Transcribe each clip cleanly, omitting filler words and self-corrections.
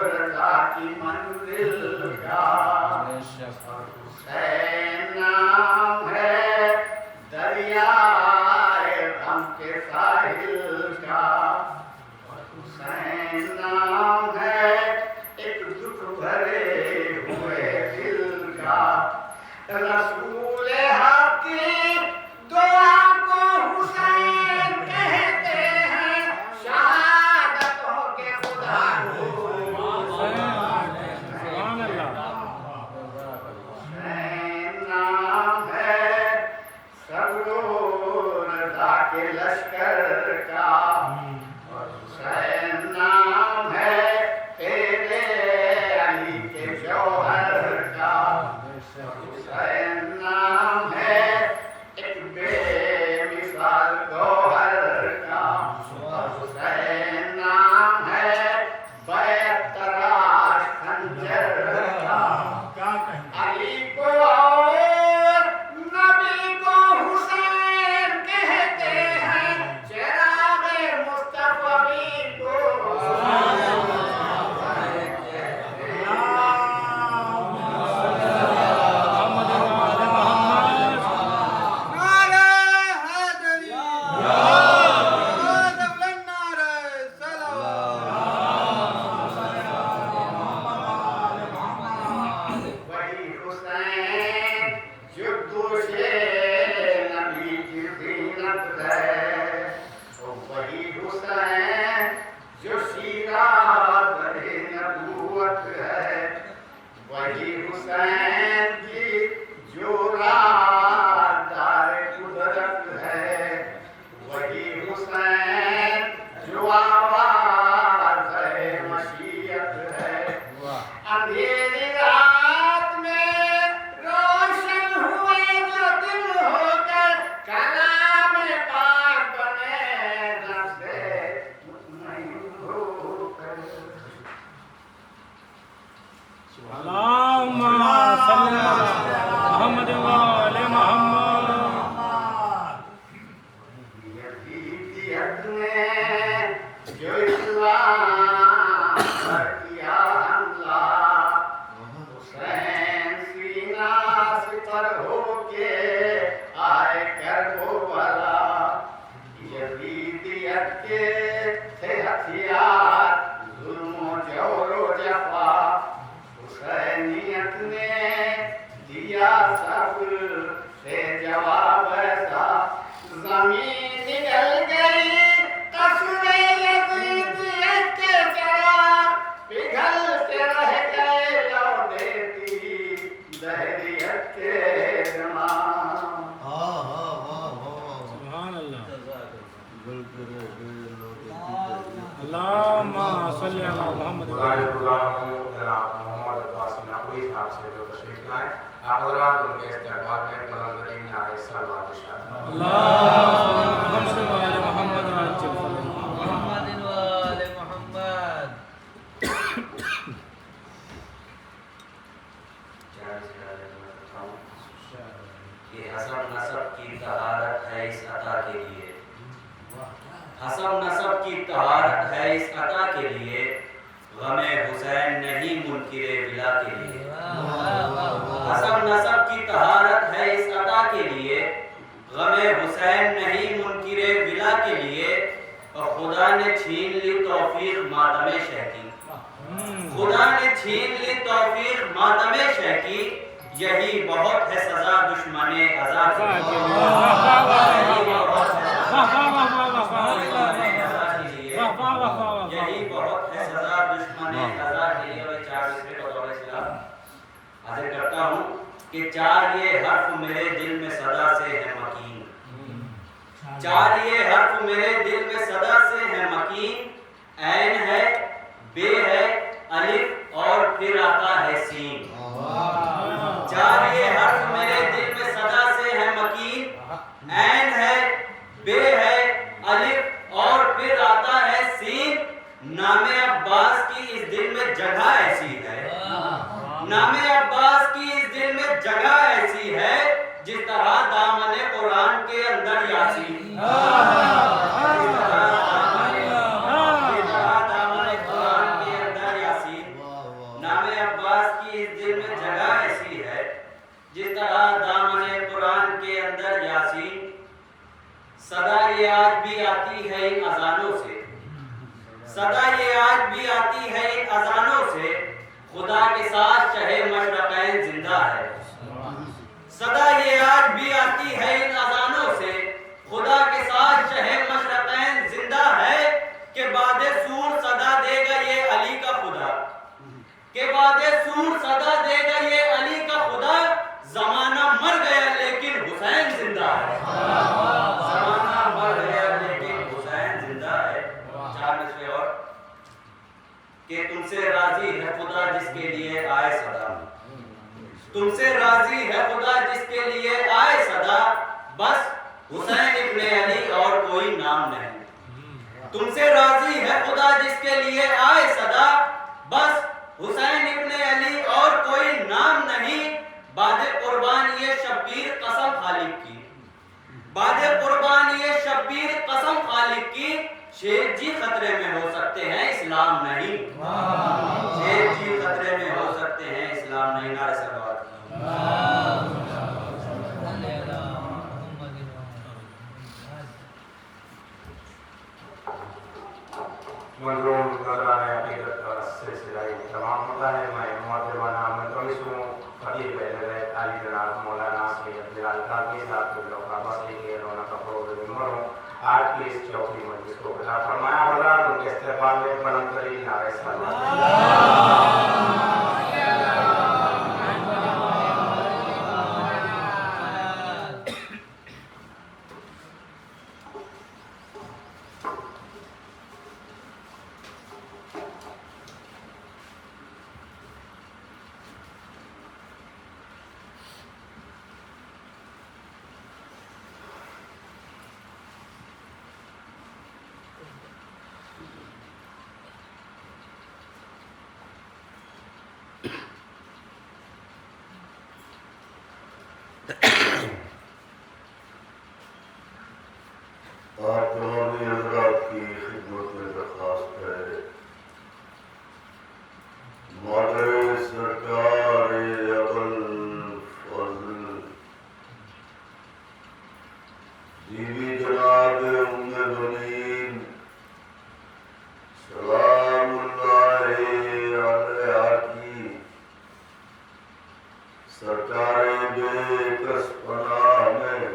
رضا کی منزل کا حسین نام ہے دریائے غم کے ساحل کا حسین نام ہے ایک دکھ بھرے ہوئے دل کا رسول حق کی دعا کو حسین کہتے ہیں شہادتوں کے خدا کو حسین نام ہے صبر و رضا کے لشکر کا اور حسین نام ہے تیرے علی کے جوہر کا حسین نام ہے ایک بے مثال گوہر کا حسین نام ہے بیعت تراش خنجر کا علی کو اور نبی کو حسین کہتے ہیں چراغ مصطفی کو وہی حسین جو دوش نبی کی زینت ہے وہی حسین جو شیراز نبوت ہے وہی حسین کی جو رازدار قدرت ہے وہی حسین جو آواز مشیت ہے اندھیری رات میں روشن ہوئے جو دل ہو کر کلام پاک بنے نفس مطمئن ہو کر اللہم صلی علی محمد و آل محمد یزیدیت نے جو اسلام پر کیا حملہ حسین سینہ سپر ہو کے آئے کربلا یزیدیت کے تھے ہتھیار ظلم و جور و جفا حسینیت نے دیا سب سے جواب ایسا زمین نکل گئی قصر یزیدیت کے چراغ پگھلتے رہ گئے لو دیتی دہریت کے زمان سبحان اللہ اللہم صلی علی محمد و آل محمد عباس نقوی صاحب سے جو تشریف لائیں آپ حضرات ان کے استقبال میں قلم کریم علیہ السلام شاہ اللہم صلی علی محمد و آل محمد و آل محمد کہ حسب نسب کی طہارت ہے اس عطا کے لیے حسب نسب کی طہارت ہے اس عطا کے لیے غم حسین نہیں منکر ولا کے لیے حسب نسب کی طہارت ہے اس عطا کے لیے غم حسین نہیں منکر ولا کے لیے اور خدا نے چھین لی توفیق ماتم شہ کی خدا نے چھین لی توفیق ماتم شہ کی یہی بہت ہے سزا دشمن ازا کی یہی بہت ہے سزا دشمن ازا کے لیے میں 4 مصرے بطور اسلام حاضر کرتا ہوں کہ 4 یہ حرف میرے دل میں صدا سے ہے مکین 4 یہ حرف میرے دل میں صدا سے ہے مکین عین ہے بے ہے الف اور پھر آتا ہے سین 4 یہ حرف میرے دل میں صدا سے ہے مکین عین ہے بے ہے الف اور پھر آتا ہے سین نام عباس کی اس دل میں جگہ ایسی ہے نام عباس کی اس دل میں جگہ ایسی ہے جس طرح دامن قرآن کے اندر یاسین دامن قرآن کے اندر کی اس دل میں جگہ ایسی ہے جس طرح دامن قرآن کے اندر یاسین صدا یہ آج بھی آتی ہے ان اذانوں سے، صدا یہ آج بھی آتی ہے ان اذانوں سے، خدا کے ساتھ شہ مشرقین زندہ ہے، صدا یہ آج بھی آتی ہے ان اذانوں سے، خدا کے ساتھ شہ مشرقین زندہ ہے، کہ بعد سور صدا دے گا یہ علی کا خدا، کہ بعد سور صدا دے گا یہ علی کا خدا، زمانہ مر گیا لیکن حسین زندہ ہے، زمانہ مر گیا لیکن حسین زندہ ہے۔ 4 مصرے اور کہ تم سے راضی ہے خدا جس کے لیے آئے صدا، تم سے راضی ہے خدا جس کے لیے آئے صدا، بس حسین ابن علی اور کوئی نام نہیں، تم سے راضی ہے خدا جس کے لیے آئے صدا، بس حسین ابن علی اور کوئی نام نہیں، بعد قربان یہ شبیر قسم خالق کی، بعد قربان یہ شبیر قسم خالق کی، شیر جی خطرے میں ہو سکتے ہیں اسلام نہیں، شیر جی خطرے میں ہو سکتے ہیں اسلام نہیں۔ نعرہ صلوات منظوم نظرانہ حقیقت کا سلسلہ تمام ہوتا ہے۔ میں محترمانہ ملتمس ہوں خطیب اہل علی جناب مولانا سید بلال کاظمی صاحب کے بلوکابہ سے کہ انہوں نے کپڑوں میں ممبر ہوں آج کی اس چوتھی مجلس کو بلا فرمایا، حضرات ان کے استقبال میں بلند ترین نعرہ صلوات۔ آپ تمامی حضرات کی خدمت میں درخواست ہے، مادر سرکار ابوالفضل بیوی جناب ام بنین سلام اللہ علیہا کی سرکار بے کس پناہ میں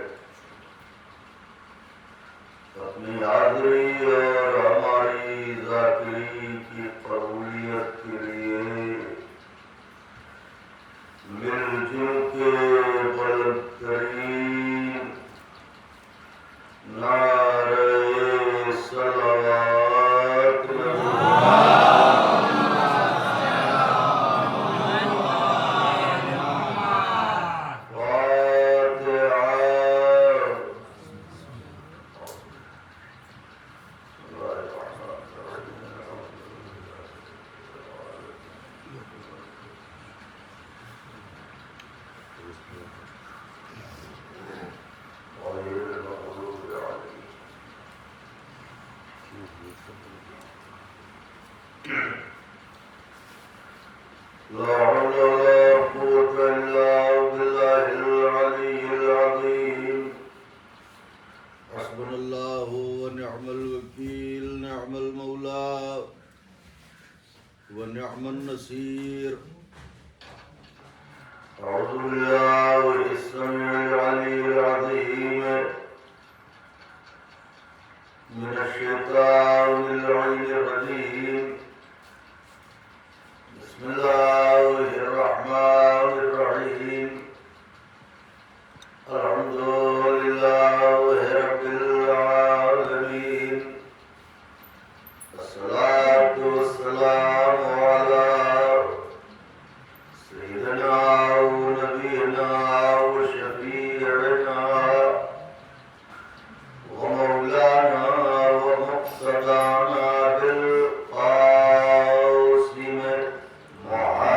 اپنی حاضری اور ہماری ذاکری کی قبولیت کے لیے مل جل کے بلند ترین نعرہ صلوات لا حول ولا قوة إلا بالله العلي العظيم حسبنا الله ونعم الوكيل نعم المولى ونعم النصير أعوذ بالله السميع العلي العظيم من الشيطان اللعين الرجيم بسم الله الرحمن الرحيم الحمد لله رب العالمين الصلاة والسلام على سيدنا ونبينا وشفيعنا ومولانا ومقصدنا بالقاسم محمد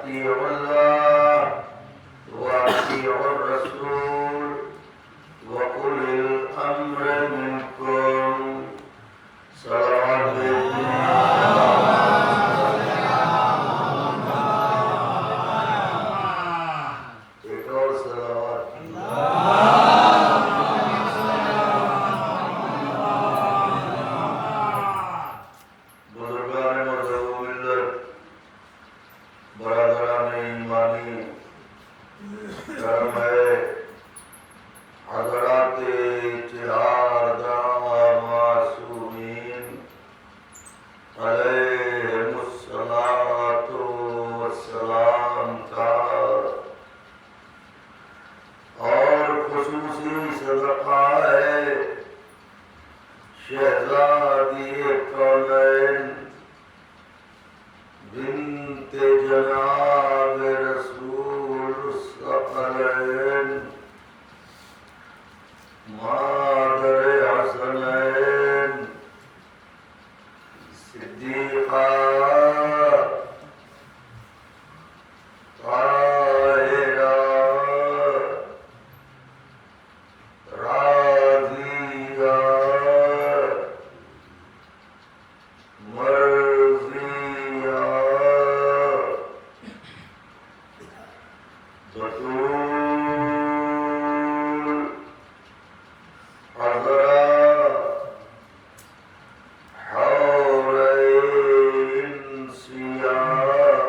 أطيعوا الله وأطيعوا الرسول وأولي الأمر منكم صلوات ایک اور صلوات بزرگان مذہب و ملت برادران ایمانی کرم ہے حضرات چہار معصومین علیہم الصلاۃ والسلام کا اور خصوصی صدقہ ہے شہزادی کونین بنت جناب رسول الثقلین مادر حسنین صدیقہ طاہرہ راضیہ مرضیہ بطول عذرا حورین سیاہ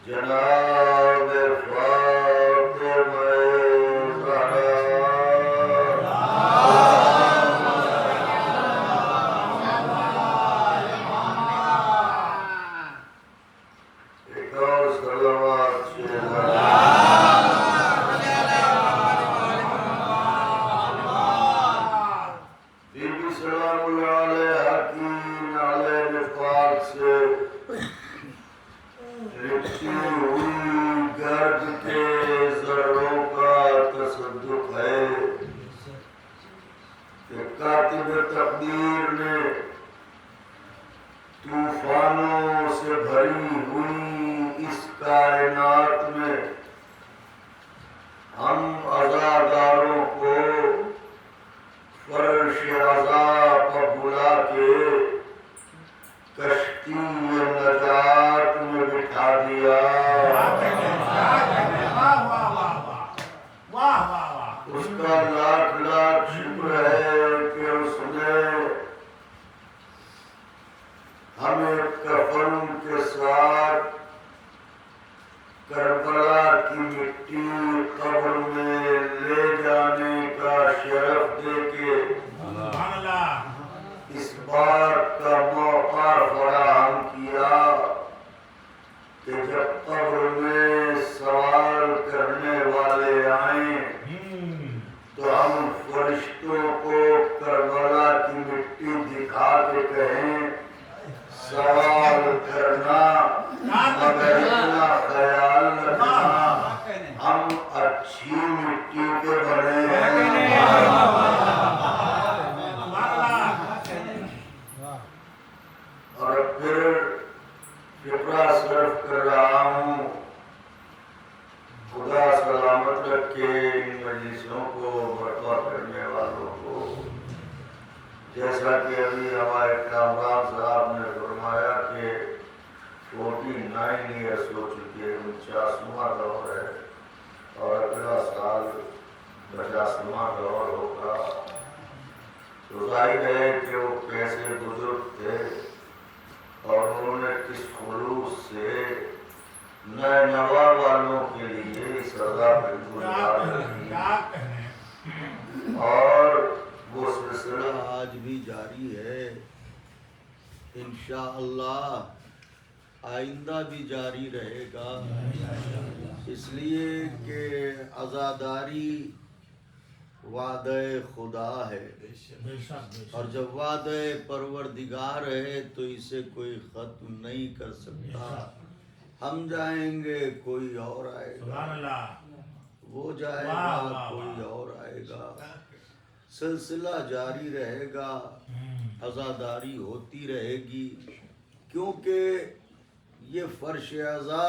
جناب فاطمہ زہرا ایک اور صلوات بی بی سلام اللہ علیہ کی نالے نفاق سے لپٹی ہوئی گرد کے ذروں کا تصدق ہے کہ کاتب تقدیر نے طوفانوں سے بھری ہوئی اس کائنات میں ہم عزاداروں کو فرش عذاب پر بلا کے کشتی نجات میں بٹھا دیا اس کا لاکھ لاکھ شکر ہے کہ اس نے ہمیں کفن کے ساتھ کربلا کی مٹی قبر میں لے جانے کا شرف دے کے اس بات کا موقع فراہم کیا کہ جب قبر میں سوال کرنے والے آئیں تو ہم فرشتوں کو کربلا کی مٹی دکھا کے کہیں سوال کرنا مگر اتنا خیال رکھنا ہم اچھی مٹی کے بنے ہیں اور پھر شکرہ صرف کر رہا ہوں خدا سلامت رکھے ان مجلسوں کو برپا کرنے والوں کو جیسا کہ ابھی ہمارے کامران صاحب نے فرمایا کہ 49 ایئرس ہو چکے 49واں دور ہے اور اگلا سال 50واں دور ہوگا تو ظاہر ہے کہ وہ کیسے بزرگ تھے اور انہوں نے کس خلوص سے نئے نوا والوں کے لیے سزا گزار کی اور وہ سلسلہ آج بھی جاری ہے انشاءاللہ آئندہ بھی جاری رہے گا اس لیے کہ عزاداری وعدہ خدا ہے اور جب وعدہ پروردگار ہے تو اسے کوئی ختم نہیں کر سکتا ہم جائیں گے کوئی اور آئے گا وہ جائے گا کوئی اور آئے گا سلسلہ جاری رہے گا عزاداری ہوتی رہے گی کیونکہ یہ فرش عزا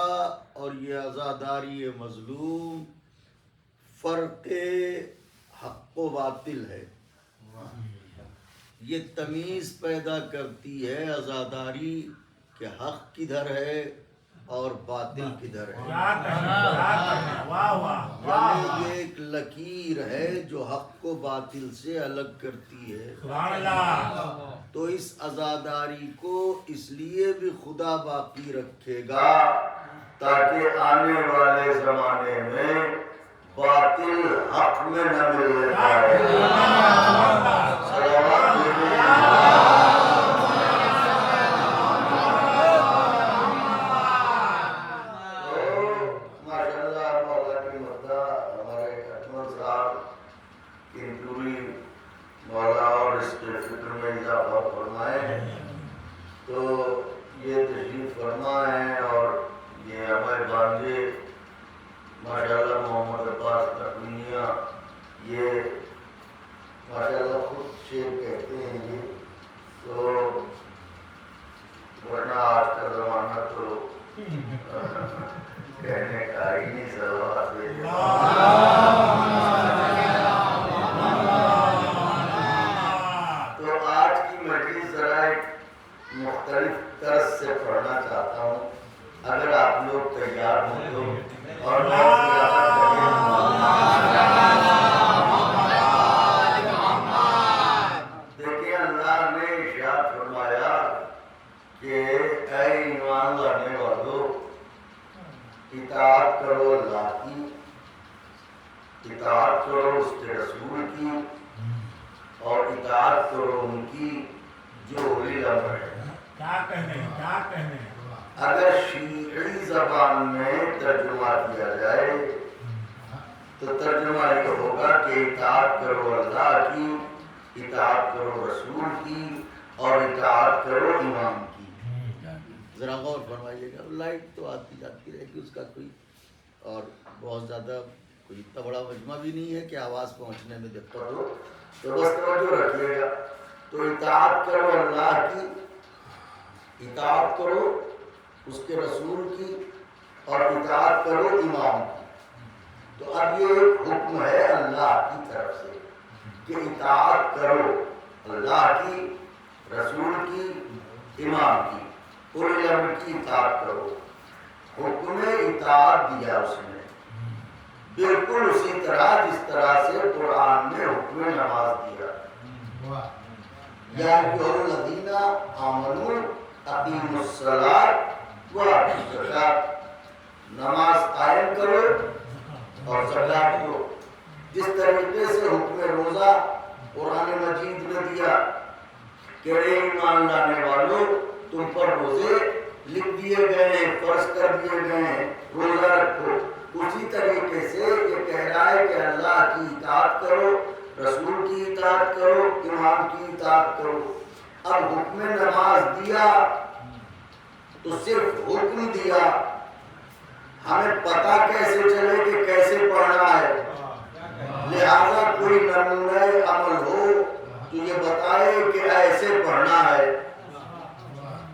اور یہ عزاداری مظلوم فرق حق و باطل ہے. یہ تمیز پیدا کرتی ہے عزاداری کہ حق کدھر ہے اور باطل کدھر ہے. یعنی یہ ایک لکیر ہے جو حق کو باطل سے الگ کرتی ہے. تو اس عزاداری کو اس لیے بھی خدا باقی رکھے گا تاکہ آنے والے زمانے میں باطل حق میں نہ ملنے پائے. صلوات مولا اور اس کے فکر میں اضافہ فرمائے. تو یہ تشریف فرما ہے اور یہ ہمارے بانجے ماشاءاللہ محمد عباس تقنیہ یہ ماشاءاللہ خود شعر کہتے ہیں. یہ تو ورنہ آج کا زمانہ تو کہنے کا ہی نہیں. صلوات مختلف طرز سے پڑھنا چاہتا ہوں اگر آپ لوگ تیار ہوں تو. اور دیکھیں اللہ نے ارشاد فرمایا کہ اے ایمان لانے والوں اطاعت کرو اللہ کی، اطاعت کرو اس کے رسول کی، اور اطاعت کرو ان کی جو اولی الامر ہے. اگر شیعی زبان میں ترجمہ کیا جائے تو ترجمہ یہ ہوگا کہ اطاعت کرو اللہ کی، اطاعت کرو رسول کی، اور اطاعت کرو امام کی. ذرا غور فرمائیے گا. لائٹ تو آتی جاتی رہے گی، اس کا کوئی اور بہت زیادہ کوئی اتنا بڑا مجمع بھی نہیں ہے کہ آواز پہنچنے میں دقت ہو، تو بس توجہ رکھیے گا. تو اطاعت کرو اللہ کی، اطاعت کرو اس کے رسول کی، اور اطاعت کرو امام کی. تو اب یہ ایک حکم ہے اللہ کی طرف سے کہ اطاعت کرو اللہ کی، رسول کی، امام کی، اولی الامر کی اطاعت کرو. حکم اطاعت دیا اس نے بالکل اسی طرح جس طرح سے قرآن نے حکم نماز دیا. یا ایھا الذین آمنوا اقیموا الصلاۃ وآتوا الزکاۃ، نماز قائم کرو اور زکات دو. جس طریقے سے حکم روزہ قرآن مجید نے دیا کہ اے ایمان لانے والوں تم پر روزے لکھ دیے گئے ہیں، فرض کر دیے گئے ہیں، روزہ رکھو. اسی طریقے سے یہ کہہ رہا ہے کہ اللہ کی اطاعت کرو، رسول کی اطاعت کرو، امام کی اطاعت کرو. اب حکم نماز دیا تو صرف حکم دیا، ہمیں پتہ کیسے چلے کہ کیسے پڑھنا ہے. لہذا کوئی نمونہ عمل ہو تو یہ بتائے کہ ایسے پڑھنا ہے.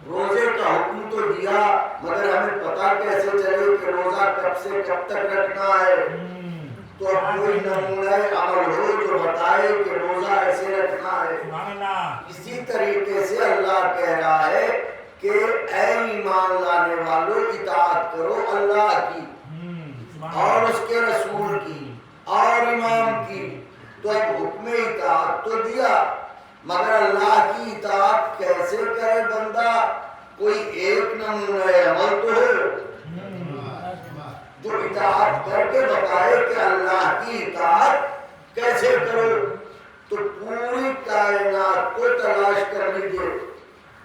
روزے کا حکم تو دیا مگر ہمیں پتہ کیسے چلے کہ روزہ کب سے کب تک رکھنا ہے. تو اب کوئی نمونہ عمل ہو جو بتائے کہ روزہ ایسے رکھنا ہے. اسی طریقے سے اللہ کہہ رہا ہے کہ اے ایمان لانے والوں اطاعت کرو اللہ کی اور اس کے رسول کی اور امام کی. تو اب حکم اطاعت تو دیا مگر اللہ کی اطاعت کیسے کرے بندہ؟ کوئی ایک نمونہ عمل تو ہے جو اطاعت کر کے بتائے کہ اللہ کی اطاعت کیسے کرو. تو پوری کائنات کو تلاش کر لیجیے،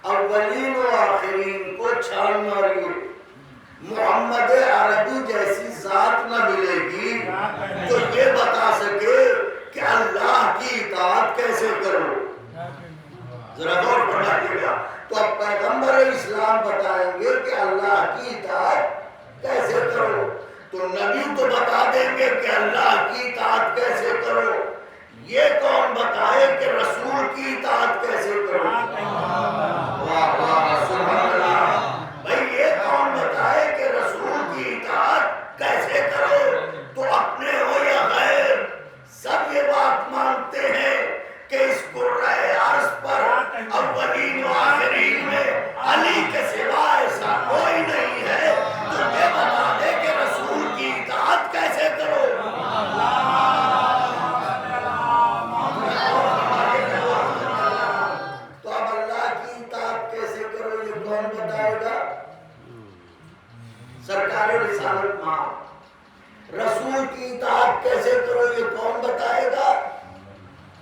اولین و آخرین کو چھان ماریے، محمد عربی جیسی ذات نہ ملے گی جو یہ بتا سکے کہ اللہ کی اطاعت کیسے کرو. ذرا غور فرمائیے گا. تو اب پیغمبر اسلام بتائیں گے کہ اللہ کی اطاعت کیسے کرو، تو نبی تو بتا دیں گے کہ اللہ کی اطاعت کیسے کرو. یہ کون بتائے کہ رسول کی اطاعت کیسے کرو؟ واہ واہ سبحان اللہ. بھائی یہ کون سرکار رسالت مآب، رسول کی اطاعت کیسے کرو یہ کون بتائے گا؟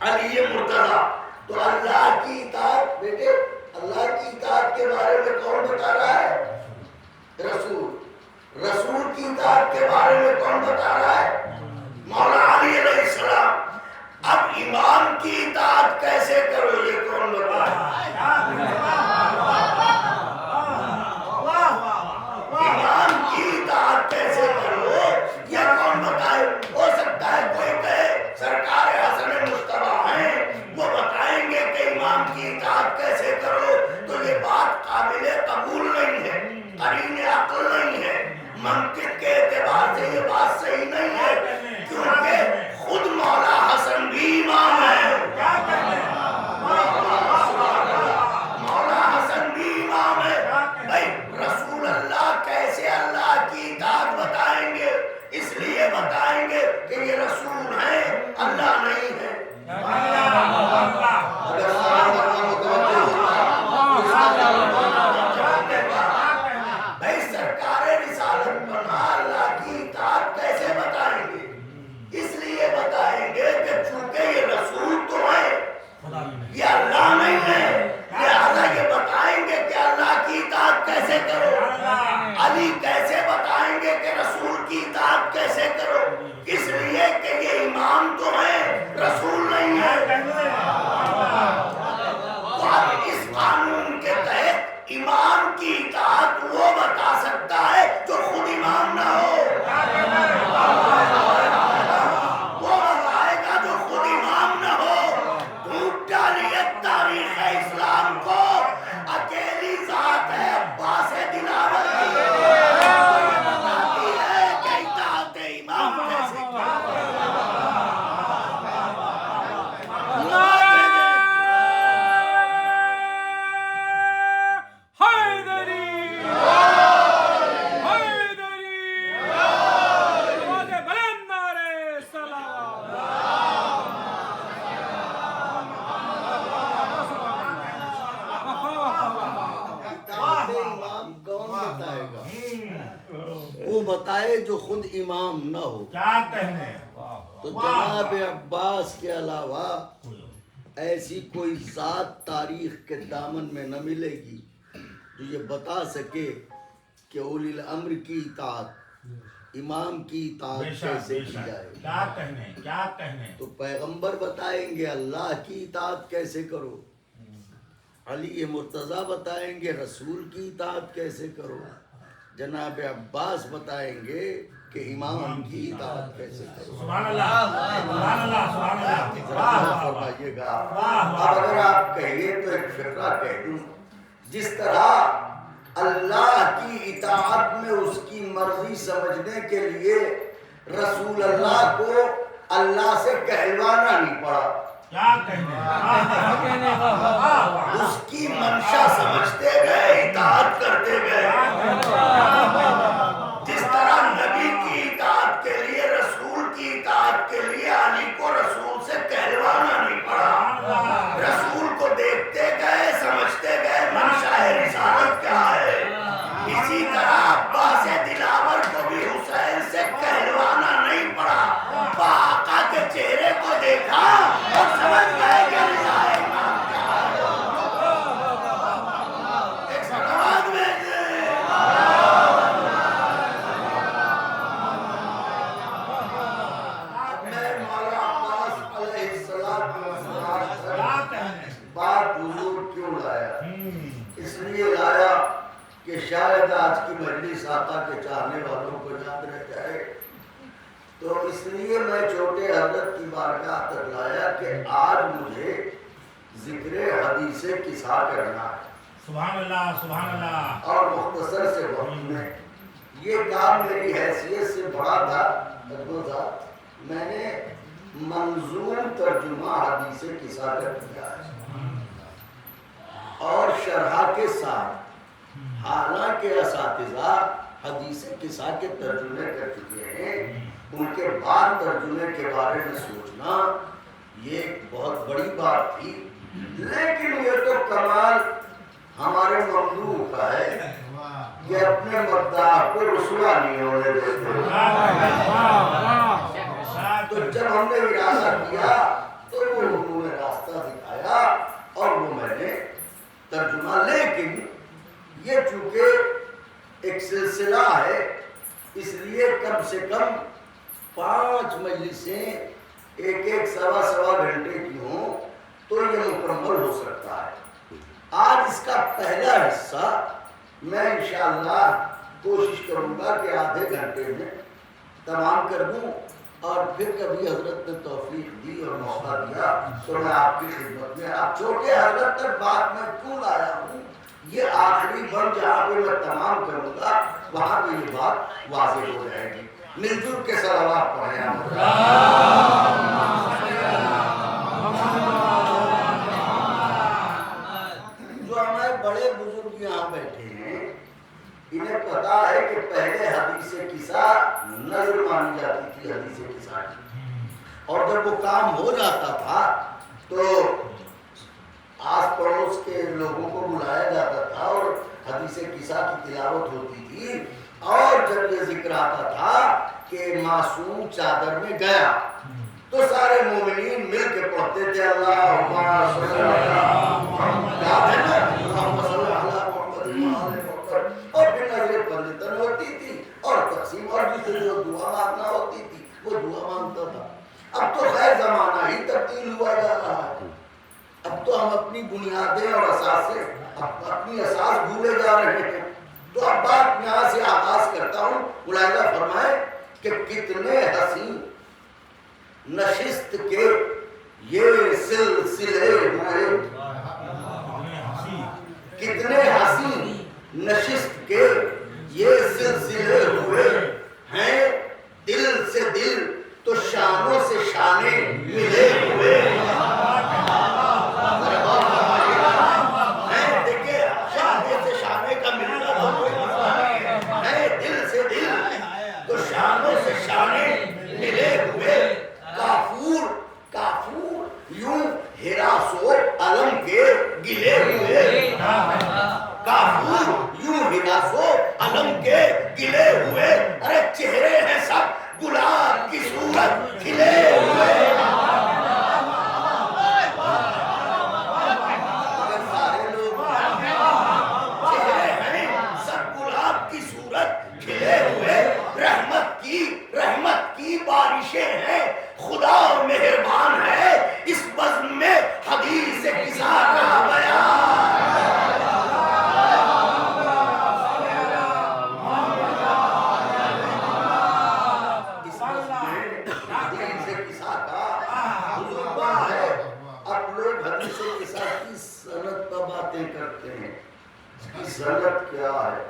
علی مرتضیٰ۔ تو اللہ کی اطاعت، بیٹے اللہ کی اطاعت کے بارے میں کون بتا رہا ہے؟ رسول۔ رسول کی اطاعت کے بارے میں کون بتا رہا ہے؟ مولا علی علیہ السلام۔ اب امام کی اطاعت کیسے کرو یہ کون بتا رہا ہے؟ امام کی اطاعت کیسے کرو یہ کون بتائے؟ ہو سکتا ہے کوئی کہے سرکار حسن مصطفیٰ ہیں وہ بتائیں گے کہ امام کی اطاعت کیسے کرو، تو یہ بات قابل قبول نہیں ہے، قرین عقل نہیں ہے، منطق کے اعتبار سے یہ بات صحیح نہیں ہے، کیونکہ خود مولا حسن بھی امام ہے، مولا حسن بھی امام ہے۔ بھائی رسول اللہ کیسے اللہ کی اطاعت بتائیں گے؟ اس لیے بتائیں گے کہ یہ رسول ہیں، اللہ نہیں ہے۔ بھائی سرکار رسالت بنا اللہ کی اطاعت کیسے بتائیں گے؟ اس لیے بتائیں گے کہ چونکہ یہ رسول تو ہے، یہ اللہ نہیں ہے، لہذا یہ بتائیں گے کہ اللہ کی اطاعت کیسے کرو۔ علی کیسے بتائیں گے کہ رسول کی اطاعت کیسے کرو؟ اس لیے کہ یہ امام تو ہے، رسول نہیں ہے۔ تو اب اس قانون کے تحت امام کی اطاعت وہ بتا سکتا ہے جو خود امام نہ ہو، وہ بتائے گا جو خود امام نہ ہو۔ ڈھونڈ ڈالیے تاریخ اسلام کو، اکیلی ذات ہے عباس دلاور کی، بتاتی ہے کہ اطاعت امام کیسے بتائے جو خود امام نہ ہو۔ کیا کہنے؟ تو جناب عباس کے علاوہ ایسی کوئی ذات تاریخ کے دامن میں نہ ملے گی جو یہ بتا سکے کہ اولی الامر کی اطاعت، امام کی اطاعت کیسے کی جائے۔ کیا کہنے؟ کیا کہنے؟ تو پیغمبر بتائیں گے اللہ کی اطاعت کیسے کرو، علی مرتضیٰ بتائیں گے رسول کی اطاعت کیسے کرو، جناب عباس بتائیں گے کہ امام کی اطاعت کیسے کرو۔ سبحان اللہ، سبحان اللہ، سبحان اللہ۔ فرمائیے گا اب اگر آپ کہیے تو ایک فقرہ کہہ دوں، جس طرح اللہ کی اطاعت میں اس کی مرضی سمجھنے کے لیے رسول اللہ کو اللہ سے کہلوانا نہیں پڑا، کیا کہنے؟ اس کی منشا سمجھتے گئے، اطاعت کرتے گئے۔ جس طرح نبی کی اطاعت کے لیے، رسول کی اطاعت کے لیے علی کو رسول سے کہلوانا نہیں پڑا، رسول کو دیکھتے گئے، سمجھتے گئے منشا رسالت کیا ہے۔ اسی طرح عباس دلاور کو بھی حسین سے کہلوانا نہیں پڑا، آقا کے چہرے کو دیکھا اور سمجھ گئے کہ رضا امام کیا ہے۔ ایک سلوات بھیجے۔ میں مولا عباس علیہ السلام سے بات حضور کیوں لایا؟ اس لیے لایا کہ شاید آج کی مجلس آقا کے چاہنے والوں کو یاد رہ جائے، تو اس لیے میں چھوٹے حضرت کی بارگاہ تک لایا کہ آج مجھے ذکر حدیث قصہ کرنا ہے، سبحان اللہ، سبحان اللہ۔ اور مختصر سے وقت میں یہ کام میری حیثیت سے بڑا تھا، میں نے منظوم ترجمہ حدیث قصہ کر دیا ہے اور شرح کے ساتھ، حالانکہ اساتذہ حدیث قصہ کے ترجمے کر چکے ہیں، ان کے بعد ترجمے کے بارے میں سوچنا یہ ایک بہت بڑی بات تھی، لیکن یہ تو کمال ہمارے ممدوح کا ہے کہ اپنے مداح کو رسوا نہیں ہونے دیتے. تو جب ہم نے ارادہ کیا تو وہ انہوں نے راستہ دکھایا اور وہ میں نے ترجمہ. لیکن یہ چونکہ ایک سلسلہ ہے اس لیے کم سے کم 5 مجلسیں ایک سوا گھنٹے کی ہوں تو یہ مکمل ہو سکتا ہے. آج اس کا پہلا حصہ میں انشاءاللہ کوشش کروں گا کہ آدھے گھنٹے میں تمام کر دوں اور پھر کبھی حضرت نے توفیق دی اور موقع دیا تو میں آپ کی خدمت میں. آپ چھوٹے حضرت تک بات میں کیوں لایا ہوں؟ یہ آخری بند جہاں پہ میں تمام کروں گا وہاں پہ یہ بات واضح ہو جائے گی. مل جل کے صلوات پڑھیں. جو ہمارے بڑے بزرگ یہاں بیٹھے ہیں انہیں پتا ہے کہ پہلے حدیث قصہ نظر مانی جاتی تھی حدیث قصہ کی، اور جب وہ کام ہو جاتا تھا تو آس پڑوس کے لوگوں کو بلایا جاتا تھا اور حدیث قصہ کی تلاوت ہوتی تھی. اور جب یہ ذکر آتا تھا کہ معصوم چادر میں گیا تو سارے مومنین مل کے پڑھتے تھے اللہم صلی اللہ اور پھر نظر پلتن ہوتی تھی اور تقسیم اور جسے جو دعا مانگنا ہوتی تھی وہ دعا مانگتا تھا. اب تو خیر زمانہ ہی تبدیل ہوا جا رہا ہے. اب تو ہم اپنی بنیادیں اور اساسیں اپنی اساس بھولے جا رہے ہیں. تو اب بات یہاں سے آغاز کرتا ہوں. ملاحظہ فرمائیں کہ کتنے حسین نشست کے یہ سلسلے ہوئے، کتنے حسین نشست کے یہ سلسلے ہوئے ہیں. دل سے دل تو شانوں سے شانے ملے ہوئے ہیں. دیکھیں شانے سے شانے کا ملنا ہے. دل سے دل تو شانوں سے شانے ملے ہوئے. کافور یوں ہراس و علم کے گلے ہوئے. کافور یوں ہراس و علم کے گلے ہوئے. ارے چہرے ہیں سب گلاب کی صورت کھلے ہوئے. سارے لوگ چہرے ہیں سب گلاب کی صورت کھلے ہوئے. رحمت کی بارشیں ہیں. خدا مہربان ہے اس بزم میں حدیث قصہ کا بیان. اس بزم میں حدیث قصہ کا حضور ہے. اب لوگ حدیث قصہ کی سند پر باتیں کرتے ہیں. اس کی سند کیا ہے؟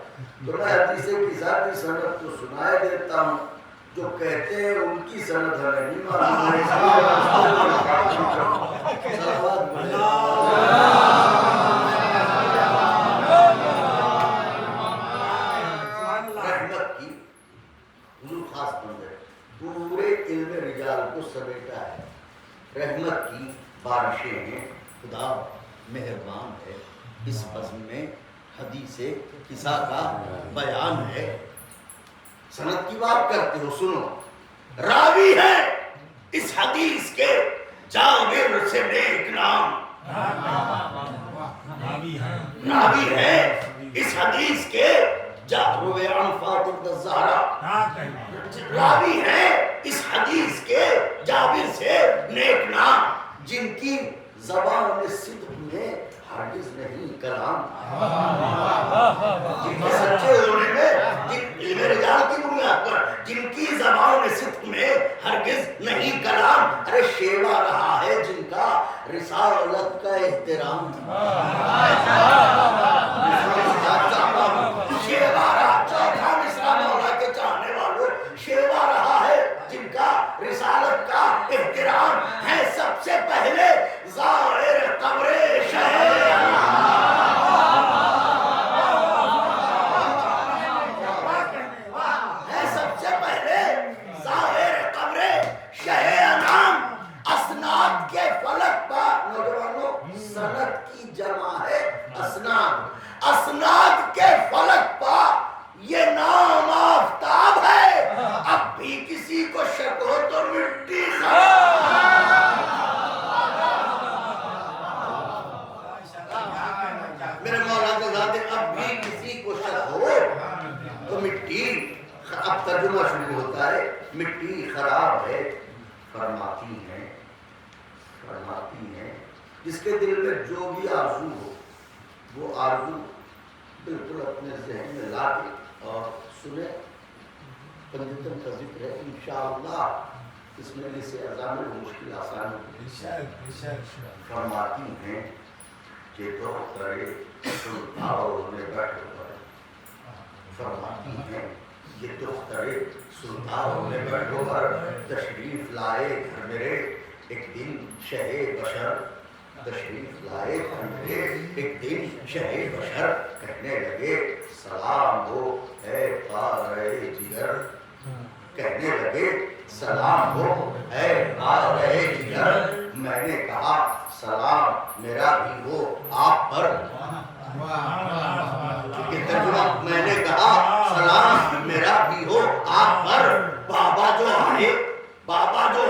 تو میں حدیث قصہ کی سند تو سنائے دیتا ہوں. جو کہتے ہیں ان کی سند ہمیں نہیں معلوم ہے. رحمت کی حضور خاص بند ہے. پورے علم رجال کو سمیٹا ہے. رحمت کی بارشیں ہیں. خدا مہربان ہے. اس بزم میں حدیث قصہ کا بیان ہے. سند کی بات کرتے ہو. سنو. راوی ہے اس حدیث کے جابر سے نیک نام. راوی ہے اس حدیث کے جابر عن فاطمہ الزہرا. راوی ہے اس حدیث کے جابر سے نیک نام جن کی زبان صدق میں ہرگز نہیں کلام. جن کے سچے ہونے میں علم رجال کی بنیاد پر جن کی زبان صدق میں ہرگز نہیں کلام. ارے شیوا رہا ہے جن کا رسالت کا احترام. شیوا رہا چوتھا مصرع مولا کے چاہنے والوں. شیوا رہا ہے جن کا رسالت کا احترام ہے. سب سے پہلے زائر قبر شہر اب ترجمہ شروع ہوتا ہے، مٹی خراب ہے، فرماتی ہیں جس کے دل میں جو بھی آرزو ہو وہ آرزو بالکل اپنے ذہن میں لا کے اور سنے. پنجتن کا ذکر ہے انشاءاللہ اس میں سے عذاب مشکل آسان ہوگی. فرماتی ہیں کہ دختر سلطان نے بیٹھ کر، فرماتی ہیں یہ دختر سلطان نے بیٹھ کر تشریف لائے گھر میرے ایک دن شہ بشر، تشریف لائے گھر میرے ایک دن شہ بشر، کہنے لگے سلام ہو اے پارے جگر، کہنے لگے سلام ہو اے پارے جگر. میں نے کہا سلام میرا بھی ہو آپ پر. ترجمہ میں نے کہا سلام میرا بھی ہو آپ پر. بابا جو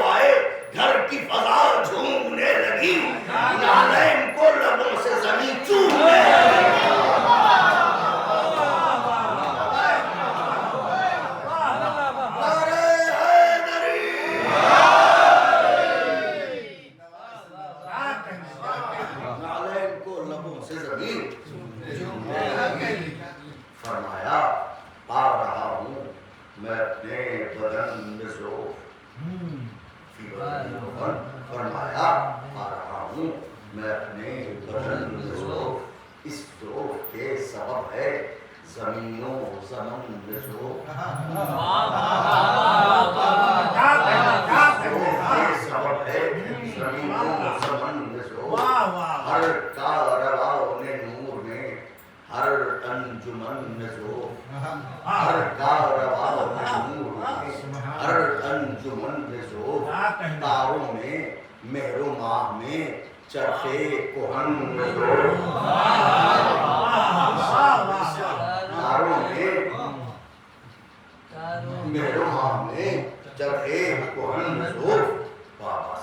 آئے گھر کی فضا جھومنے لگی، نالین کو لبوں سے زمین چومنے لگی. فرمایا پا رہا ہوں میں اپنے بدن میں ذوق، فرمایا پا رہا ہوں میں اپنے بدن میں ذوق، اس ذوق کے سبب ہے زمین و زمن میں ذوق، سبب ہے زمین و زمن میں ذوق. ہر کارواں نے نور میں، ہر انجمن میں ذوق، ہر کارواں نے نور میں، ہر انجمن میں ذوق. تاروں میں مہر و ماہ میں چرخے کہن میں ذوق، تاروں میں مہر و ماہ میں چرخے کہن میں ذوق. بابا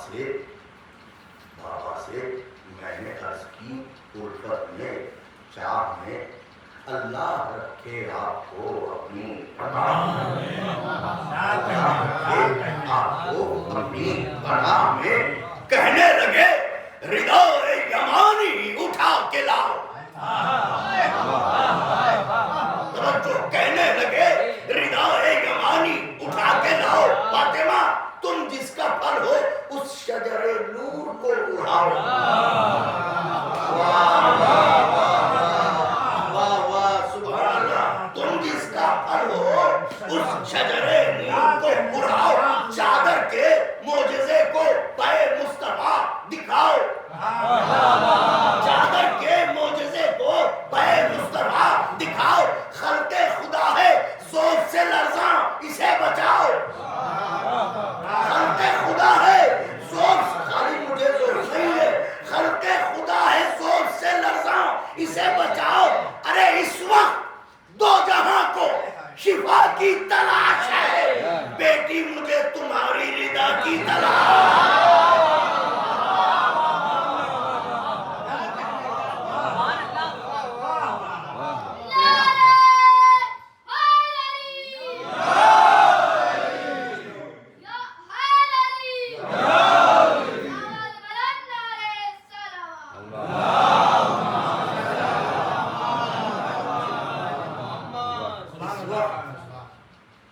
سے میں نے عرض کی الفت میں چاہ میں، اللہ رکھے آپ کو اپنی پناہ میں، آپ کو اپنی پناہ میں. کہنے لگے ردائے یمانی اٹھا کے لاؤ، توجہ، کہنے لگے ردائے یمانی اٹھا کے لاؤ. فاطمہ تم جس کا پھل ہو اس شجر نور کو اڑاؤ. تم جس کا پھل ہو اس شجر نور کو اڑاؤ. چادر کے معجزے کو پے مصطفیٰ دکھاؤ، چادر کے معجزے کو پے مصطفیٰ دکھاؤ. خلق خدا ہے ذوق سے لرزاں اسے بچاؤ، خلق خدا ہے ذوق، خالی مجھے ذوق نہیں ہے، خلق خدا ہے ذوق سے لرزاں اسے بچاؤ. ارے اس وقت دو جہاں کو شفا کی تلاش ہے، بیٹی مجھے تمہاری رضا کی تلاش.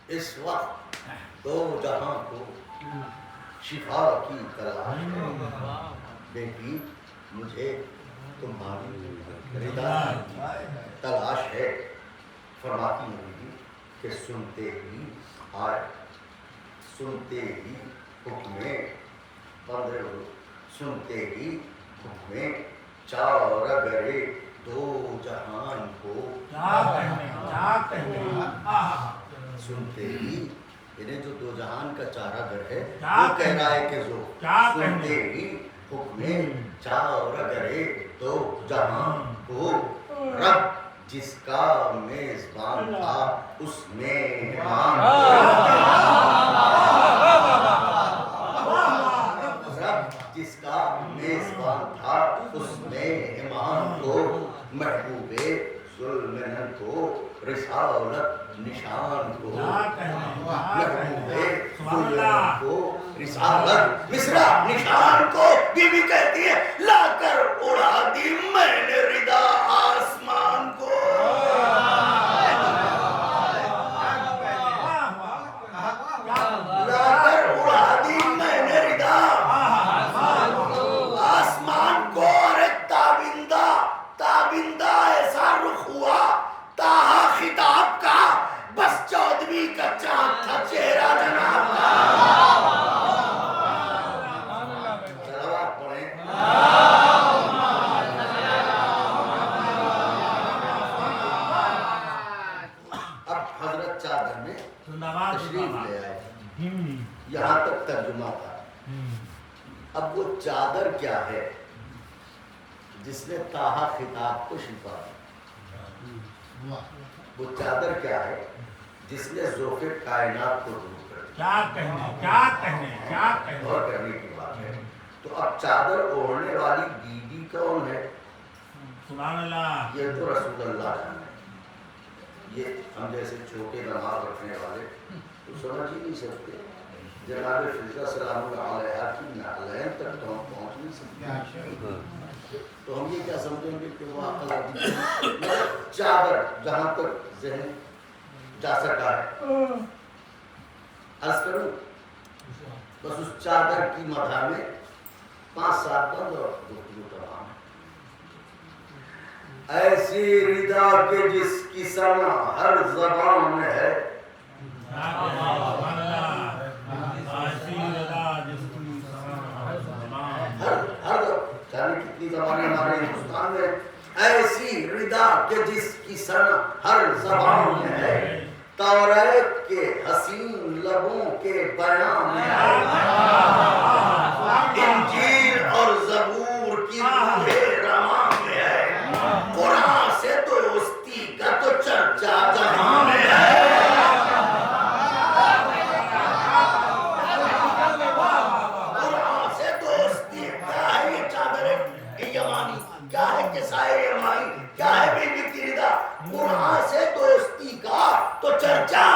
اس وقت دو جہاں کو شفا کی تلاش ہے، بیٹی مجھے تمہاری رضا تلاش ہے. فرماتی ہوگی کہ سنتے ہی آئے، سنتے ہی حکمیں سنتے ہی حکمیں چار گرے دو جہان کو. سنتے ہی انہیں جو دو جہان کا چارہ گر ہے وہ کہہ رہا ہے کہ جو سنتے ہی حکمیں چار گرے دو جہان کو. رب جس کا میزبان تھا اس مہمان کو، رب جس کا میزبان تھا اس مہمان کو. محبوب ذوالمنن کو رسالت نشان کو کیا کہنے محبوب کو رسالت مصرع نشان کو بی بی کہتی ہے لا کر اڑا دی میں نے ردا آسمان کو لا کر اڑا دی میں نے ردا آسمان کو اور تابندہ ایسا رخ ہوا تاہا خطاب کا بس 14ویں کا چاند تھا چہرہ جناب کا صلوات پڑھیں اب حضرت چادر میں تشریف لے آئے یہاں تک ترجمہ تھا اب وہ چادر کیا ہے جس نے تاہا خطاب کو شفا دی وہ چادر کیا ہے جس نے ذوق کائنات کو دور کر دیا اور کرنے کی بات ہے تو اب چادر اوڑھنے والی بی بی کون ہے سبحان اللہ یہ تو رسول اللہ جانے یہ ہم جیسے چھوٹے دماغ رکھنے والے تو سمجھ ہی نہیں سکتے جناب فضہ سلام اللہ علیہ کی نعلین تک تو ہم پہنچ نہیں سکتے تو ہم یہ کیا سمجھیں گے کہ وہ عقل چادر جہاں تک ذہن جا سکا ہے عرض کروں بس اس چادر کی مدح میں 5-7 بند اور گفتگو تمام ایسی ردا کے جس کی سنا ہر زبان میں ہے ہر جانے کتنی زبانیں ہمارے ہندوستان میں ایسی ردا کہ جس کی سنا ہر زبان میں ہے توریت کے حسین لبوں کے بیان میں ہے انجیل اور زبور کی روح رواں میں ہے قرآن سے دوستی کا تو چرچا جہاں میں ہے قرآن سے دوستی کیا ہے یہ چادر یمانی کیا ہے کسائے یمانی کیا ہے بی بی کی ردا قرآن سے دوستی کا تو چرچا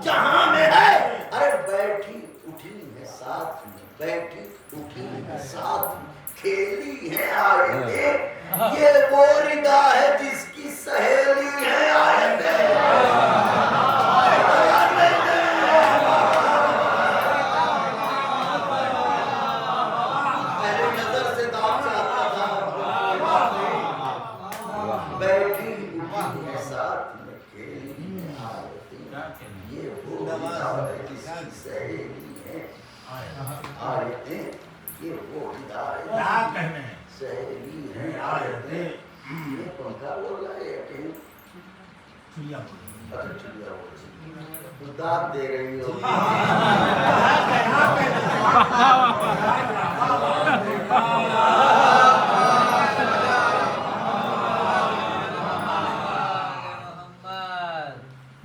جہاں میں ہے ارے بیٹھی اٹھی ہے ساتھ میں بیٹھی اٹھی ہے ساتھ میں کھیلی ہے آیتیں یہ وہ ردا ہے جس کی سہیلی ہے آیتیں پہلے نظر سے دام چاہتا تھا بیٹھی اٹھی ہے ساتھ میں کھیلی ہے آیتیں یہ وہ ردا ہے جس کی سہیلی ہے آیتیں یہ وہ ردا ہے سہیلی ہیں آیتیں یہ پنکھا بول رہا ہے کہ اچھا چڑیا بول رہی داد دے رہی ہو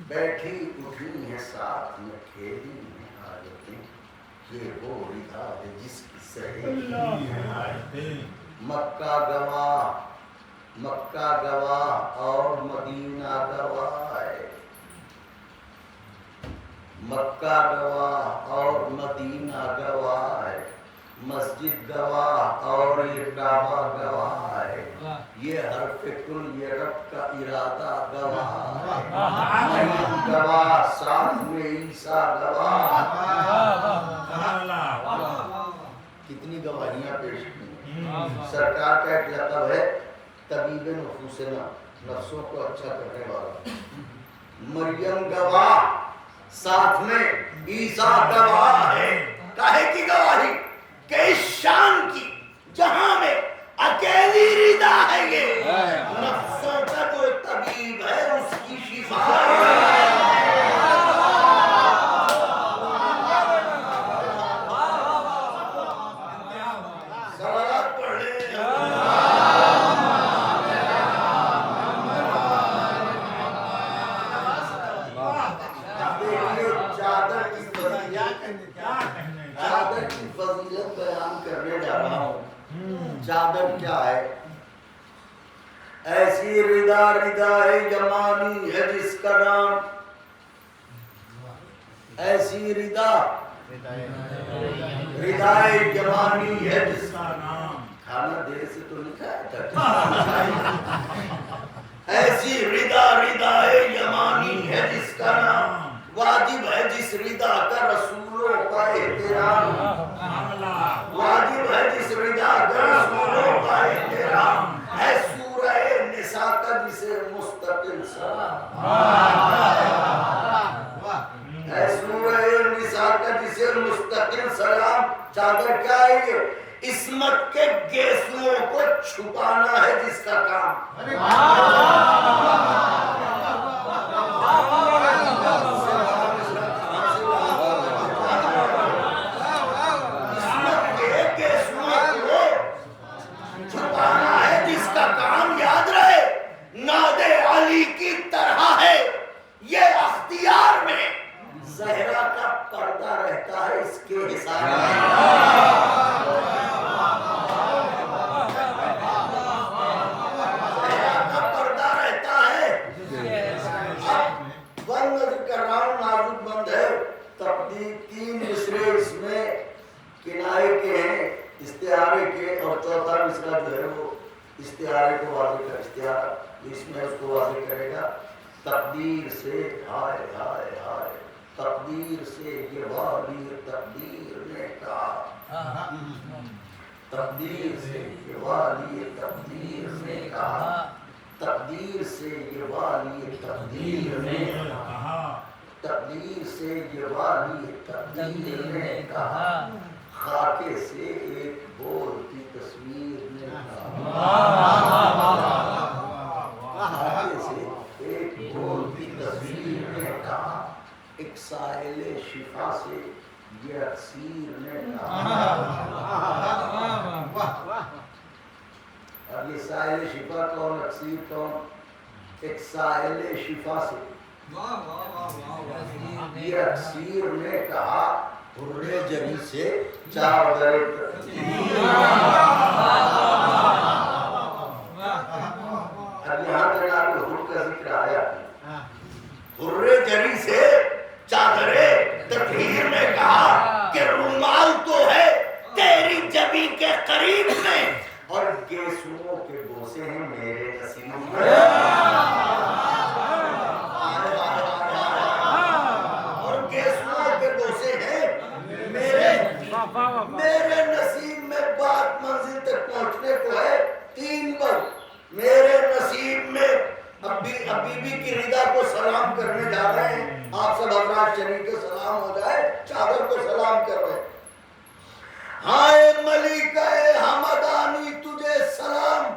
بیٹھی اٹھی ہے ساتھ میں کھیلی ہیں آیتیں یہ وہ ردا ہے جس کی سہیلی ہے آیتیں مکہ گواہ اور مدینہ گواہ ہے مکہ گواہ اور مدینہ گواہ ہے مسجد گواہ اور یہ کعبہ گواہ ہے یہ حرف کل یہ رب کا ارادہ گواہ ہے مریم گواہ ساتھ میں عیسیٰ گواہ کتنی گواہیاں پیش کی سرکار کا ایک لقب ہے طبیب نفوسنا نفسوں کو اچھا کرنے والا مریم گواہ ساتھ میں عیسیٰ گواہ ہے کاہے کی گواہی کہ اس شان کی جہاں میں اکیلی ردا ہے یہ نفسوں کا جو طبیب ہے اس کی شفا ہے چادر کیا ہے ایسی ردا ہے یمانی ہے جس کا نام ایسی ردا ردائے جوانی ہے جس کا نام کھانا دیر سے تو نہیں کھایا تھا ایسی ردا ردائے جوانی ہے جس کا نام واجب ہے جس ردا کا رسولوں کا احترام واجب ہے جس ردا کا رسولوں کا احترام ہے سورہ نساء کا جسے مستقل سلام ہے سورہ نساء کا جسے مستقل سلام چادر کیا ہے یہ عصمت کے گیسوؤں کو چھپانا ہے جس کا کام عصمت کے گیسوؤں کو چھپانا ہے جس کا کام یاد رہے ناد علی کی طرح ہے یہ اختیار میں زہرا کا پردہ رہتا ہے اس کے حساب تین مصرے اس میں کنائے کے ہیں استعارے کے اور چوتھا مصرا جو ہے وہ استعارے کو واضح کر استعارہ اس میں اس کو واضح کرے گا تقدیر سے ہائے ہائے ہائے تقدیر سے یہ والی تقدیر نے کہا تقدیر سے یہ والی تقدیر نے کہا تقدیر سے یہ والی تقدیر نے کہا تقدیر سے یہ والی تقدیر نے کہا خاکے سے ایک بول کی تصویر نے کہا خاکے سے ایک بول کی تصویر نے کہا ایک ساحل شفا سے یہ اکسیر نے کہا اب یہ ساحل شفا کون اکسیر کون ایک ساحل شفا سے یہ اکسیر نے کہا حرے جری سے چار درے اب یہاں تک آپ حر کا ذکر آیا حرے جری سے چادرے تطہیر نے کہا کہ رومال تو ہے تیری جبی کے قریب میں اور گیسوؤں کے بوسے ہیں میرے نصیب میں میرے نصیب میں بات منزل تک پہنچنے کو ہے تین بار میرے نصیب میں ابھی بھی کی رضا کو سلام کرنے جا رہے ہیں آپ سب حضرات شریف کے سلام ہو جائے چادر کو سلام کر رہے ہیں ہائے ملکہ حمدانی تجھے سلام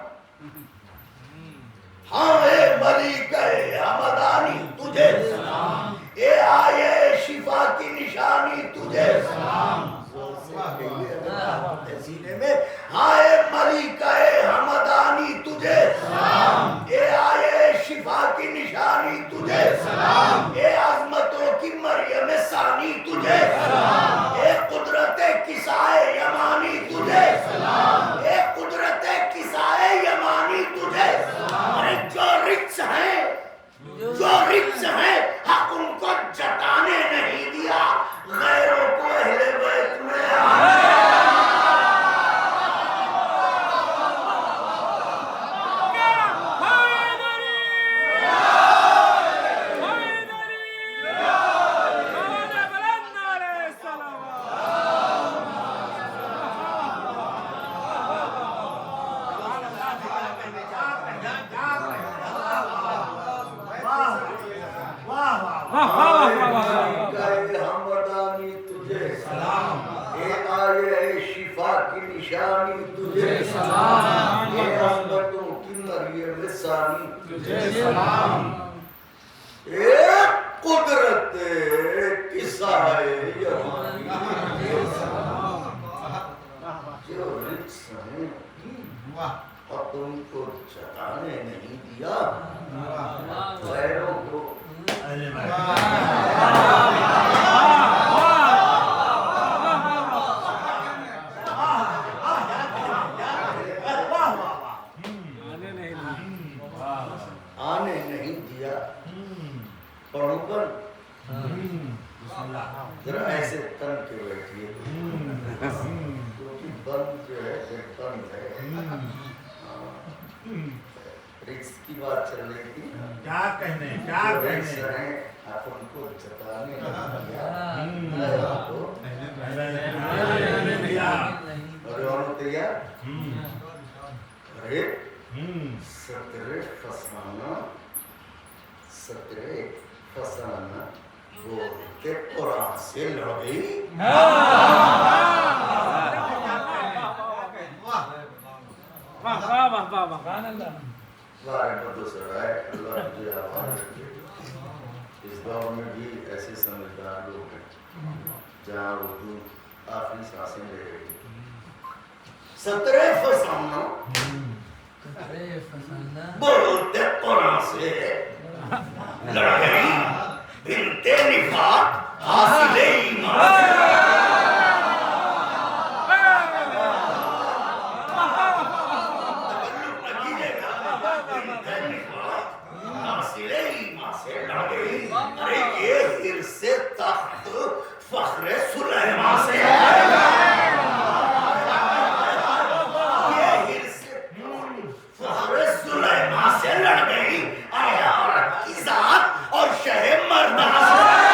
ہائے ملکہ حمدانی تجھے سلام اے آئے شفا کی نشانی تجھے سلام سینے میں ہائے ملکہ حمدانی تجھے سلام اے آئے شفا کی نشانی تجھے سلام اے عظمتوں کی مریم ثانی تجھے سلام اے قدرت کسائے یمانی تجھے سلام اے قدرت کسائے یمانی تجھے سلام جو رچ ہیں حق ان کو جتانے نہیں دیا غیروں کو اہل بیت میں حمدانی تجھے سلام اے آئے شفا کی نشانی تجھے سلام اے رحمتوں کی مریم ثانی تجھے سلام اے قدرت کسائے یمانی تجھے سلام جو رچ ہیں اور تم کو جتانے نہیں دیا غیروں کو آنے نہیں دیا پڑھوں پر ذرا ایسے تن کے بیٹھیے کیونکہ بند جو ہے بند ہے رکس کی بات چل رہی تھی کیا کہنے آپ ان کو جتانے اور تیار ارے 17 فسانہ بولتے قرآن سے لڑ گئی اللہ مجھے آواز رکھے اس دور میں بھی ایسے سمجھدار لوگ ہیں جہاں اردو آخری سانسیں لے رہی 17 فسانہ بولتے قرآن سے لڑ گئی بنت نفاق حاصل ایمان سے تخت فخر سلیمان سے ہے یہ ہرس فخر سلیمان سے لڑ گئی آیا عورت کی ذات اور شہ مردہ سے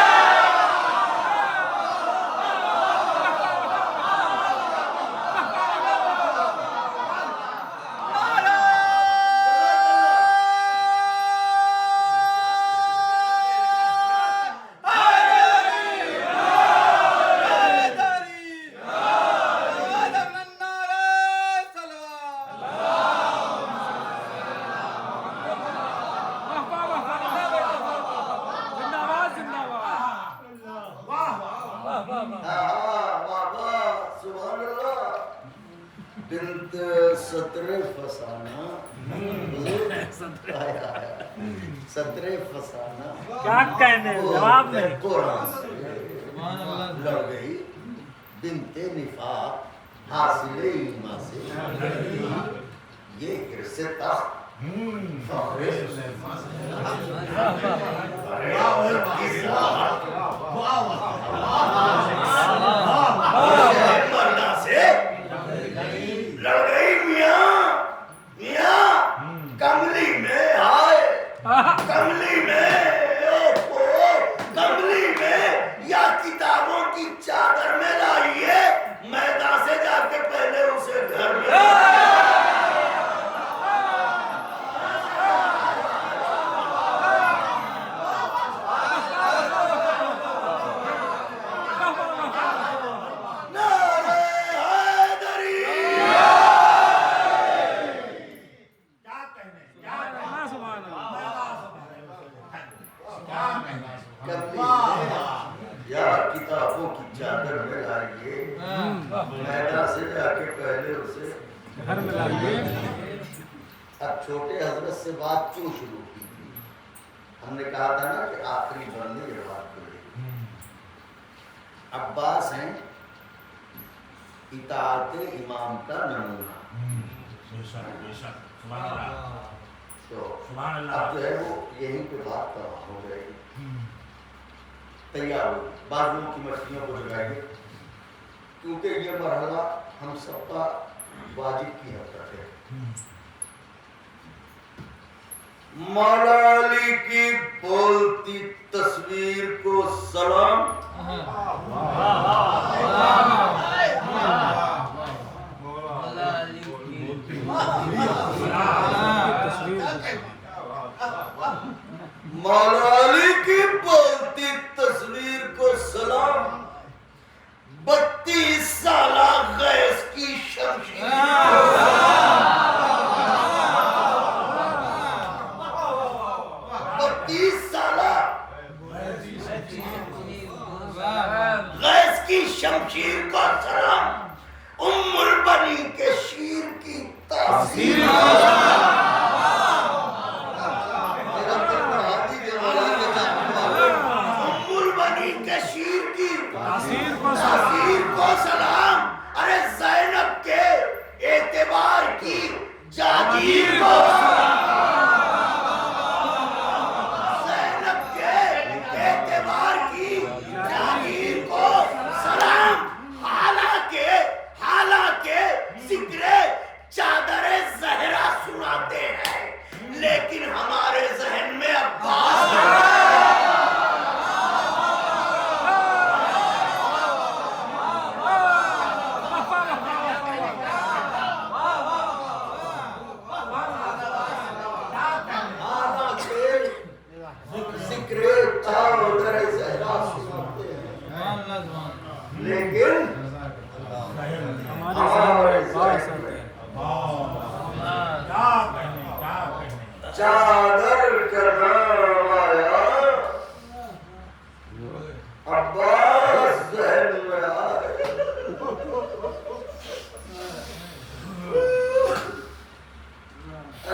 بنت 17 فسانہ 17 فسانہ کیا کہنے جواب نہیں قرآن سے لڑ گئی بنت نفاق حاصل ایمان سے یہ ہرس تخت فخر سلیمان سے مردہ سے لڑ گئی میاں کملی میں آئے کملی میں یا کتابوں کی چادر میں لائیے میدان سے جا کے پہلے اسے گھر میں یا کتابوں کی چادر میں لائیے میدان سے جا کے پہلے اسے گھر میں لائیے اب چھوٹے حضرت سے بات کیوں شروع کی تھی ہم نے کہا تھا نا کہ آخری بندے یہ بات کرے عباس ہیں اطاعت امام کا نمونہ تو اب جو ہے وہ یہیں پہ بات ہو گئی تیار ہو بازو کی مچھلیوں کو جگائیں گے کیونکہ یہ مرحلہ ہم سب کا واجب کی حد تک ہے مولا علی کی بولتی تصویر کو سلام مولا علی کی بولتی تصویر کو سلام 32 سالہ غیث کی شمشیر 32 سالہ غیث کی شمشیر کو سلام ام البنی کے شیر کی تاثیر تاثیر کو سلام ارے زینب کے اعتبار کی جاگیر کو زینب کے اعتبار کی جاگیر عباس ذہن میں آئے،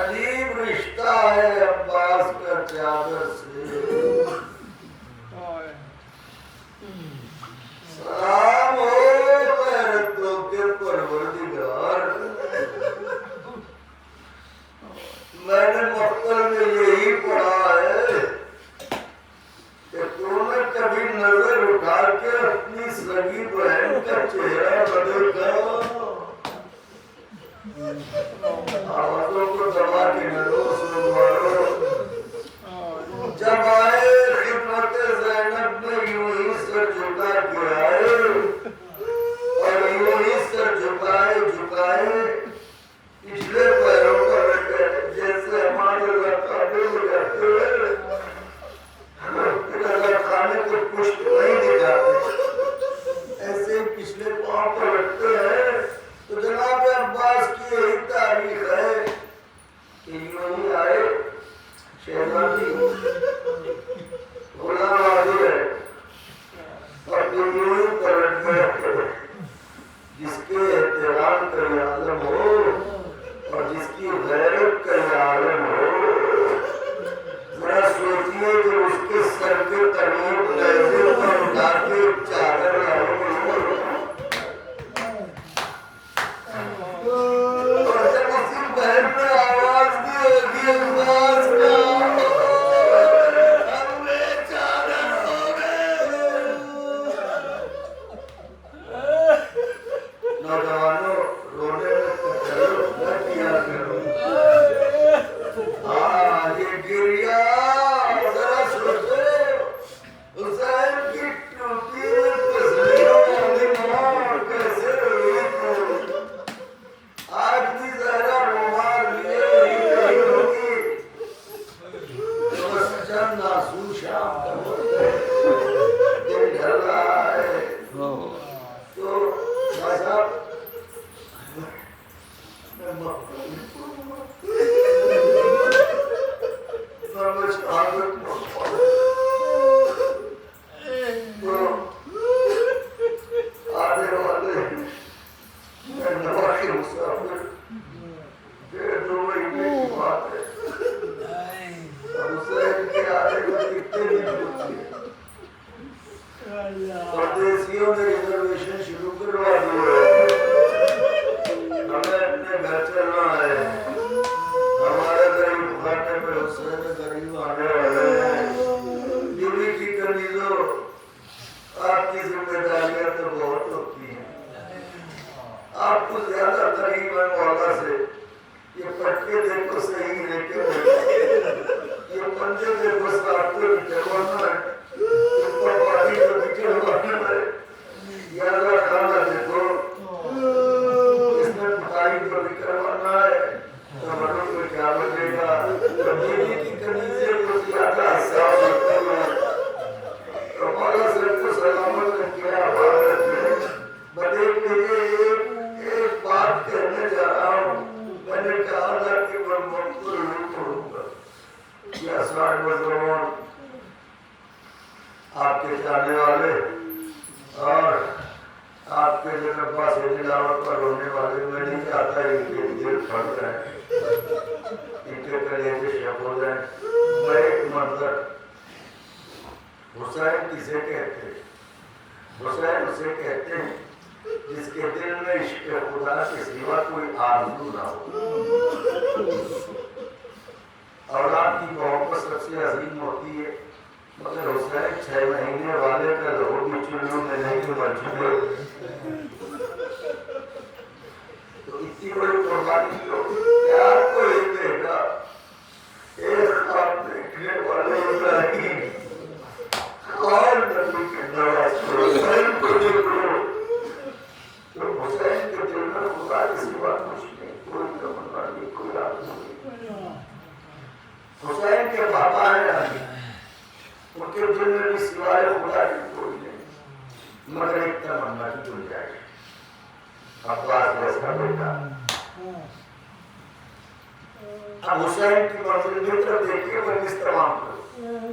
عجیب رشتہ ہے عباس کا چادر سے، سلام ہو غیرتوں کے پروردگار، میں نے مقتل میں یہی پڑھا ہے کہ تو نے کبھی نظر اٹھا کے اپنی سگی بہن کا چہرہ بدلتا، آوازوں کو دبا کے نروس مارو، جب آئے خدمت زینب میں یوں ہی سر جھکا کے آئے اور یوں ہی سر جھکائے پچھلے پیروں پر رکھے جیسے ہمارے رکابے میں رہتے ہوئے خانے کو پشت نہیں دکھاتے، ایسے ہی پچھلے پاؤں پر رکھتے ہیں۔ تو جناب عباس کی یہی تاریخ ہے کہ یوں ہی آئے، شہزادی غلام حاضر ہے اور پھر یوں ہی پلٹ گئے، جس کے احترام کا یہ عالم ہو اور جس کی غیرت کا یہ عالم ہو، ذرا سوچیے جو اس کے سر کے قریب نیزے پر اٹھا کے چادر لائے اور جب اسی بہن نے آواز دی ہوگی عباس کا، ہمیں چادر ہو گئے۔ نوجوانوں رونے میں تکلف نہ کیا کرو، یہ گریا ذرا سوچو، حسین کی ٹوٹی میں تصویروں والی ماں کیسے روئی تھی، آج بھی زہرا رومال لیے ہی نہیں ہوگی، تو بس چند آنسو شام کا ہوتا ہے، دل ڈر رہا ہے، تو صاحب میں مقبول آنے والے نوا کے مسافر ڈیڑھ دو مہینے کی بات ہے اور حسین کے آنے کو کتنے دن پوچھے، پردیسیوں نے ریزرویشن شروع کروا دی ہے، ہمیں اپنے گھر چلنا ہے، ہمارے غریب خانے پہ حسین غریب آنے والے ہیں، بیوی کی کنیزوں آپ کی ذمہ داریاں تو بہت ہوتی ہیں، آپ کو زیادہ قریب ہے مولا سے، یہ پٹکے دیکھو صحیح ہے کہ یہ پنجے دیکھو صاحب کو نکلوانا ہے، اس پر پانی کو نکلوانا ہے، یادہ کھانا دیکھو اس میں پٹائی کو نکلوانا ہے، مروں کو کیا بچے گا، بیوی کی کنیزیں کو زیادہ حساس ہوتے ہیں، مولا صرف کو سلامت رکھے آباد رکھے۔ بدیک مجھے ایک بات کہنے جا رہا ہوں، میں نے کہا تھا کہ میں مقتل نہیں پڑھوں گا، یہ اسرار مظلوم آپ کے جانے والے اور آپ کے جو عباس تلاوت پر رونے والے، میں نہیں چاہتا ان کے دل پھٹ جائیں، ان کے کلیجے شک ہو جائیں۔ میں ایک منظر، حسین کسے کہتے ہیں؟ حسین اسے کہتے ہیں جس کے دل میں عشق خدا کے سوا کوئی آرزو نہ ہو، اولاد کی محبت سب سے عظیم ہوتی ہے، مگر حسین 6 مہینے والے کا لہو بھی چلوں میں نہیں مر چکے، تو اتنی بڑی قربانی کو پیار کو ہی دے گا، ایک خواب دیکھنے والے ابراہیم اور نبی کے نواز کو حسین کو دیکھو، تو حسین کے دل میں خدا کی سوا کچھ نہیں، کوئی تمنا نہیں، کوئی آرزو نہیں۔ حسین کے بابا ہیں علی، ان کے دل میں بھی سوائے خدا کی کوئی نہیں، مگر ایک تمنا کی گنجائش، عباس جیسا بیٹا۔ اب حسین کی منزل کی طرف دیکھیے، وہ کس تمام کرو،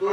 2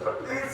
30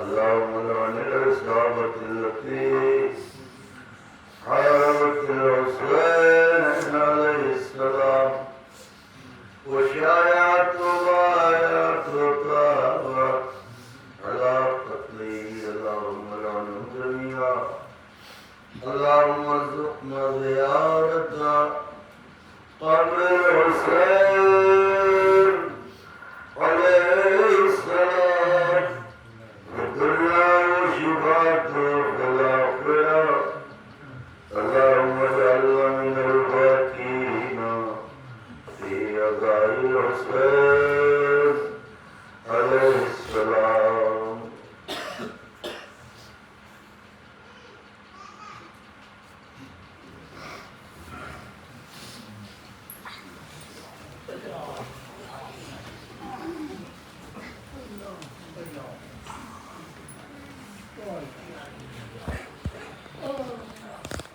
Allah التي حاربت الحسين عليه السلام وشايعت وبايعت وطابت على قتله اللهم لعنهم جميعا اللهم ارزقنا زيارة قبر الحسين عليه السلام الدنيا وشفاعته في الآخرة اللهم اجعلنا من الباكين في أداء الحسين